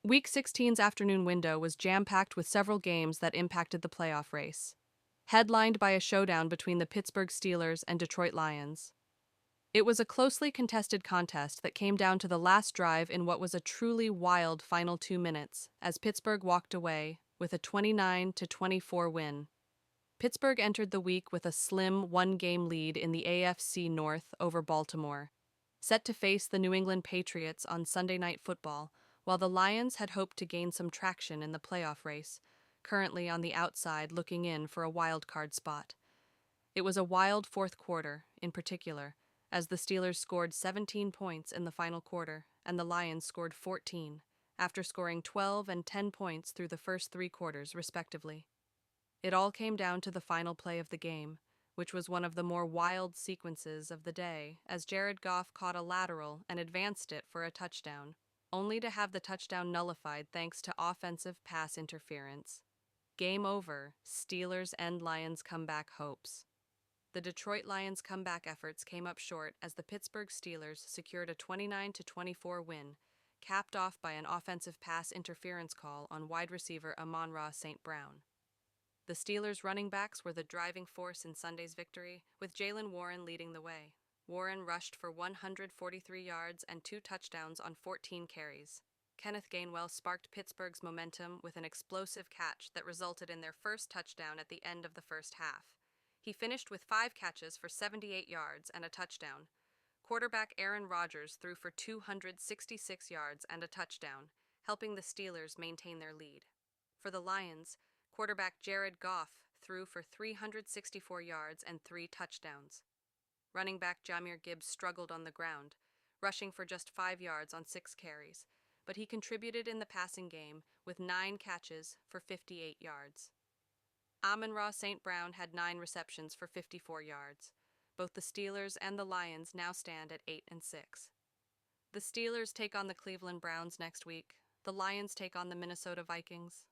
Week 16's afternoon window was jam-packed with several games that impacted the playoff race, headlined by a showdown between the Pittsburgh Steelers and Detroit Lions. It was a closely contested contest that came down to the last drive in what was a truly wild final 2 minutes, as Pittsburgh walked away with a 29-24 win. Pittsburgh entered the week with a slim one-game lead in the AFC North over Baltimore, set to face the New England Patriots on Sunday Night Football, while the Lions had hoped to gain some traction in the playoff race, currently on the outside looking in for a wild card spot. It was a wild fourth quarter, in particular, as the Steelers scored 17 points in the final quarter and the Lions scored 14, after scoring 12 and 10 points through the first 3 quarters, respectively. It all came down to the final play of the game, which was one of the more wild sequences of the day, as Jared Goff caught a lateral and advanced it for a touchdown, only to have the touchdown nullified thanks to offensive pass interference. Game over, Steelers end Lions comeback hopes. The Detroit Lions' comeback efforts came up short as the Pittsburgh Steelers secured a 29-24 win, capped off by an offensive pass interference call on wide receiver Amon-Ra St. Brown. The Steelers' running backs were the driving force in Sunday's victory, with Jaylen Warren leading the way. Warren rushed for 143 yards and 2 touchdowns on 14 carries. Kenneth Gainwell sparked Pittsburgh's momentum with an explosive catch that resulted in their first touchdown at the end of the first half. He finished with 5 catches for 78 yards and a touchdown. Quarterback Aaron Rodgers threw for 266 yards and a touchdown, helping the Steelers maintain their lead. For the Lions, quarterback Jared Goff threw for 364 yards and 3 touchdowns. Running back Jahmyr Gibbs struggled on the ground, rushing for just 5 yards on 6 carries, but he contributed in the passing game with 9 catches for 58 yards. Amon-Ra St. Brown had 9 receptions for 54 yards. Both the Steelers and the Lions now stand at 8-6. The Steelers take on the Cleveland Browns next week. The Lions take on the Minnesota Vikings.